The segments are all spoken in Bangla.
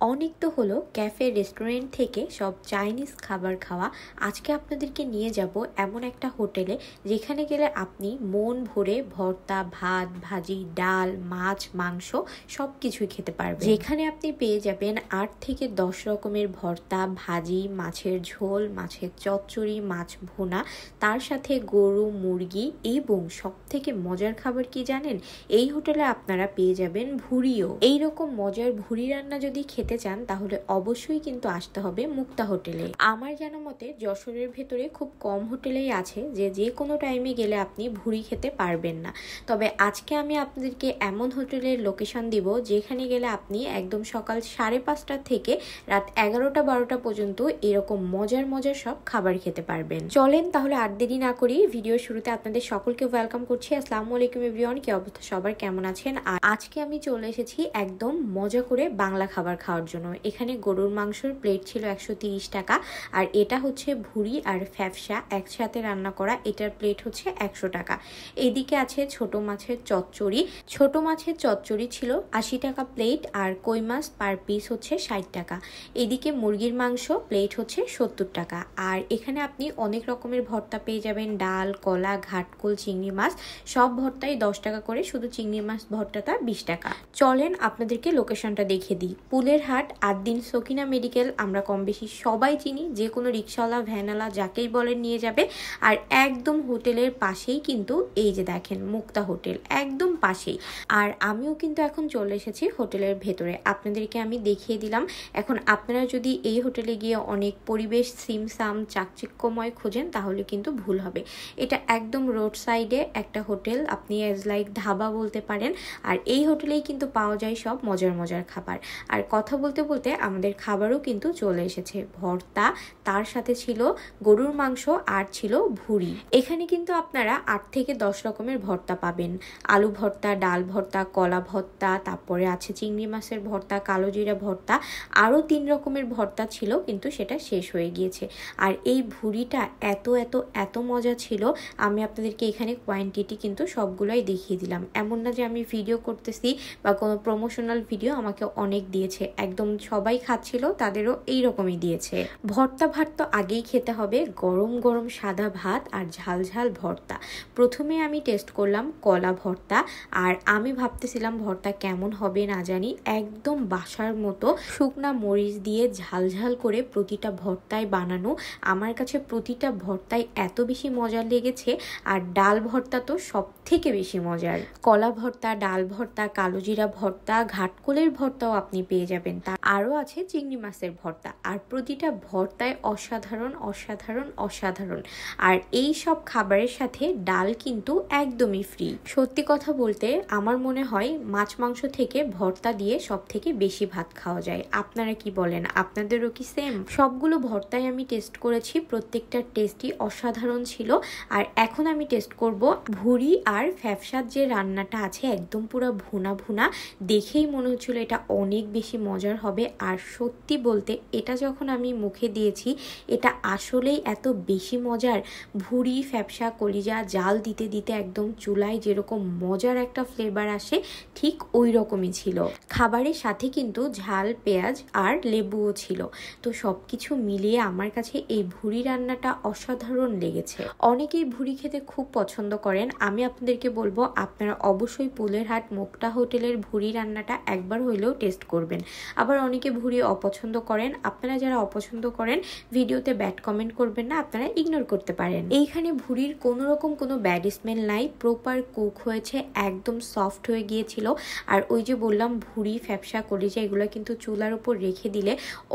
অনেক তো হলো ক্যাফে রেস্টুরেন্ট থেকে সব চাইনিজ খাবার খাওয়া। আজকে আপনাদেরকে নিয়ে যাব এমন একটা হোটেলে যেখানে গেলে আপনি মন ভরে ভর্তা, ভাত, ভাজি, ডাল, মাছ, মাংস সব কিছুই খেতে পারবেন। যেখানে আপনি পেয়ে যাবেন 8 থেকে 10 রকমের ভর্তা, ভাজি, মাছের ঝোল, মাছের চচ্চড়ি, মাছ ভুনা, তার সাথে গরু, মুরগি এবং সব থেকে মজার খাবার কি জানেন? এই হোটেলে আপনারা পেয়ে যাবেন ভুড়িও। এইরকম মজার ভুড়ি রান্না যদি খেতে চান তাহলে অবশ্যই কিন্তু আসতে হবে মুক্তা হোটেলে। আমার জানা মতে যশোরের ভেতরে খুব কম হোটেলেই আছে যে কোনো টাইমে গেলে আপনি ভুড়ি খেতে পারবেন না। তবে আজকে আমি আপনাদেরকে এমন হোটেলের লোকেশন দিব যেখানে গেলে আপনি একদম সকাল 5:30 থেকে রাত 11টা-12টা পর্যন্ত এরকম মজার মজার সব খাবার খেতে পারবেন। চলেন তাহলে আর দেরি না করি ভিডিও শুরুতে আপনাদের সকলকে ওয়েলকাম করছি। আসসালামু আলাইকুম এভরিওয়ান, কি অবস্থা সবার, কেমন আছেন? আর আজকে আমি চলে এসেছি একদম মজা করে বাংলা খাবার খাওয়ার জন্য। এখানে গরুর মাংসের প্লেট ছিল 130 টাকা, আর এটা হচ্ছে ভুড়ি আর ফ্যাপসা একসাথে রান্না করা, এটার প্লেট হচ্ছে 100 টাকা। এদিকে আছে ছোট মাছের চচ্চড়ি, ছোট মাছের চচ্চড়ি ছিল 80 টাকা প্লেট, আর কই মাছ পার পিস হচ্ছে 60 টাকা। এদিকে মুরগির মাংস প্লেট হচ্ছে 70 টাকা। আর এখানে আপনি অনেক রকমের ভর্তা পেয়ে যাবেন, ডাল, কলা, ঘাটকোল, চিংড়ি মাছ, সব ভর্তাই 10 টাকা করে, শুধু চিংড়ি মাছ ভর্তাটা 20 টাকা। চলেন আপনাদেরকে লোকেশনটা দেখিয়ে দিই। পুলের হাট, আদ্দিন সকিনা মেডিকেল আমরা কম বেশি সবাই চিনি, যে কোনো রিক্সাওয়ালা, ভ্যানওয়ালা যাকেই বলেন নিয়ে যাবে। আর একদম হোটেলের পাশেই কিন্তু এই যে দেখেন মুক্তা হোটেল, একদম পাশেই। আর আমিও কিন্তু এখন চলে এসেছি হোটেলের ভেতরে, আপনাদেরকে আমি দেখিয়ে দিলাম। এখন আপনারা যদি এই হোটেলে গিয়ে অনেক পরিবেশ সিমসাম চাকচিক্যময় খোঁজেন তাহলে কিন্তু ভুল হবে। এটা একদম রোড সাইডে একটা হোটেল, আপনি অ্যাজ লাইক ধাবা বলতে পারেন। আর এই হোটেলেই কিন্তু পাওয়া যায় সব মজার মজার খাবার। আর কথা বলতে বলতে আমাদের খাবারও কিন্তু চলে এসেছে, ভর্তা, তার সাথে ছিল গরুর মাংস আর ছিল ভুড়ি। এখানে কিন্তু আপনারা 8 থেকে 10 রকমের ভর্তা পাবেন, আলু ভর্তা, ডাল ভর্তা, কলা ভর্তা, তারপরে আছে চিংড়ি মাছের ভর্তা, কালো জিরা ভর্তা, আরও 3 রকমের ভর্তা ছিল কিন্তু সেটা শেষ হয়ে গিয়েছে। আর এই ভুড়িটা এত এত এত মজা ছিল, আমি আপনাদেরকে এখানে কোয়ান্টিটি কিন্তু সবগুলোই দেখিয়ে দিলাম। এমন না যে আমি ভিডিও করতেছি বা কোনো প্রমোশনাল ভিডিও, আমাকে অনেক দিয়েছে, একদম সবাই খাচ্ছিল তাদেরও এইরকমই দিয়েছে। ভর্তা ভাত তো আগেই খেতে হবে, গরম গরম সাদা ভাত আর ঝাল ঝাল ভর্তা। প্রথমে আমি টেস্ট করলাম কলা ভর্তা, আর আমি ভাবতেছিলাম ভর্তা কেমন হবে না জানি, একদম বাসার মতো শুকনা মরিচ দিয়ে ঝাল ঝাল করে প্রতিটা ভর্তায় বানানো। আমার কাছে প্রতিটা ভর্তায় এত বেশি মজার লেগেছে। আর ডাল ভর্তা তো সব থেকে বেশি মজার। কলা ভর্তা, ডাল ভর্তা, কালো জিরা ভর্তা, ঘাটকোলের ভর্তাও আপনি পেয়ে যাবেন। তার আরও আছে চিংড়ি মাছের ভর্তা, আর প্রতিটা ভর্তায় অসাধারণ অসাধারণ অসাধারণ। আর এই সব খাবারের সাথে ডাল কিন্তু একদমই ফ্রি। সত্যি কথা বলতে আমার মনে হয় মাছ মাংস থেকে ভর্তা দিয়ে সব থেকে বেশি ভাত খাওয়া যায়। আপনারা কি বলেন? আপনাদেরও কি সেম? সবগুলো ভর্তাই আমি টেস্ট করেছি, প্রত্যেকটার টেস্টই অসাধারণ ছিল। আর এখন আমি টেস্ট করব ভুড়ি আর ফ্যাপসার যে রান্নাটা আছে, একদম পুরো ভুনা ভুনা, দেখেই মনে হচ্ছিল এটা অনেক বেশি মজার হবে। আর সত্যি বলতে এটা যখন আমি মুখে দিয়েছি, এটা আসলেই এত বেশি মজার। ভুড়ি, ফ্যাপসা, কলিজা জাল দিতে দিতে একদম চুলায় যেরকম মজার একটা ফ্লেভার আসে, ঠিক ওই রকমই ছিল। খাবারের সাথে কিন্তু ঝাল, পেঁয়াজ আর লেবুও ছিল। তো সব কিছু মিলিয়ে আমার কাছে এই ভুড়ি রান্নাটা অসাধারণ লেগেছে। অনেকেই ভুড়ি খেতে খুব পছন্দ করেন, আমি আপনাদেরকে বলবো আপনারা অবশ্যই পুলের হাট মুক্তা হোটেলের ভুড়ি রান্নাটা একবার হইলেও টেস্ট করবেন। আবার অনেকে ভুড়ি অপছন্দ করেন, আপনারা যারা অপছন্দ করেন ভিডিওতে ব্যাড কমেন্ট করবেন না, আপনারা ইগনোর করতে পারেন। এইখানে ভুড়ির কোনো রকম কোনো ব্যাড স্মেল নাই, প্রপার কুক হয়েছে, একদম সফট হয়ে গিয়েছিল। আর ওই যে বললাম ভুড়ি, ফ্যাপসা, কলিজা এগুলো কিন্তু চুলার উপর রেখে দিলে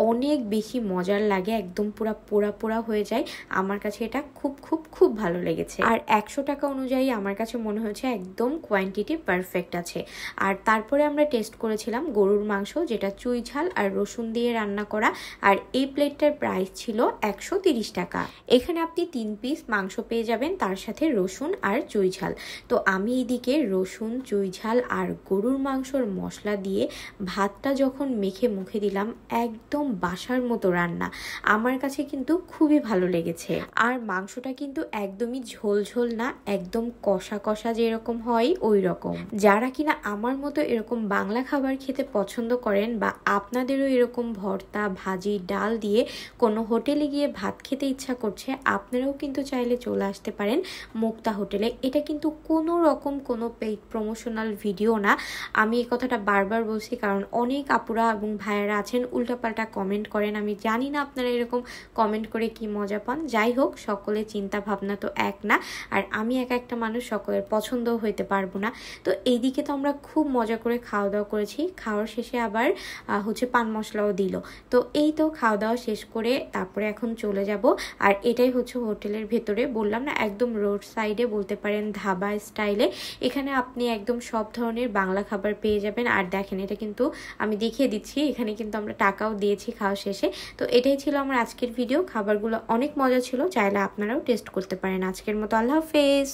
অনেক বেশি মজার লাগে, একদম পুরা পোড়া পোড়া হয়ে যায়। আমার কাছে এটা খুব খুব খুব ভালো লেগেছে। আর 100 টাকা অনুযায়ী আমার কাছে মনে হয়েছে একদম কোয়ান্টিটি পারফেক্ট আছে। আর তারপরে আমরা টেস্ট করেছিলাম গরুর মাংস, যেটা চুই ঝাল আর রসুন দিয়ে রান্না করা, আর এই প্লেটটার প্রাইস ছিল 130 টাকা। এখানে আপনি 3 পিস মাংস পেয়ে যাবেন, তার সাথে রসুন আর চুই ঝাল। তো আমি এদিকে রসুন, চুই ঝাল আর গরুর মাংসর মশলা দিয়ে ভাতটা যখন মেখে মুখে দিলাম, একদম বাসার মতো রান্না, আমার কাছে কিন্তু খুবই ভালো লেগেছে। আর মাংসটা কিন্তু একদমই ঝোল ঝোল না, একদম কষা কষা যেরকম হয় ওই রকম। যারা কিনা আমার মতো এরকম বাংলা খাবার খেতে পছন্দ করেন বা আপনাদেরও এরকম ভর্তা ভাজি ডাল দিয়ে কোনো হোটেলে গিয়ে ভাত খেতে ইচ্ছা করছে, আপনারাও কিন্তু চাইলে চলে আসতে পারেন মুক্তা হোটেলে। এটা কিন্তু কোনো রকম কোনো পেইড প্রমোশনাল ভিডিও না, আমি এই কথাটা বারবার বলছি কারণ অনেক আপুরা এবং ভাইয়েরা আছেন উল্টাপাল্টা কমেন্ট করেন। আমি জানি না আপনারা এরকম কমেন্ট করে কি মজা পান। যাই হোক, সকলের চিন্তা ভাবনা তো এক না, আর আমি একটা মানুষ, সকলের পছন্দও হইতে পারবো না। তো এইদিকে তো আমরা খুব মজা করে খাওয়া দাওয়া করেছি, খাওয়ার শেষে আবার পান মশলাও দিল। তো এই তো খাওয়া দাওয়া শেষ করে তারপরে এখন চলে যাব। আর এটাই হোটেলের ভেতরে, বললাম না একদম রোড সাইডে, বলতে পারেন ধাবা স্টাইলে। এখানে আপনি একদম সব ধরনের বাংলা খাবার পেয়ে যাবেন। আর দেখেন, এটা কিন্তু আমি দেখিয়ে দিচ্ছি, এখানে কিন্তু আমরা টাকাও দিয়েছি খাওয়া শেষে। তো এটাই ছিল আমার আজকের ভিডিও। খাবারগুলো অনেক মজা ছিল, চাইলে আপনারাও টেস্ট করতে পারেন। আজকের মতো আল্লাহ হাফেজ।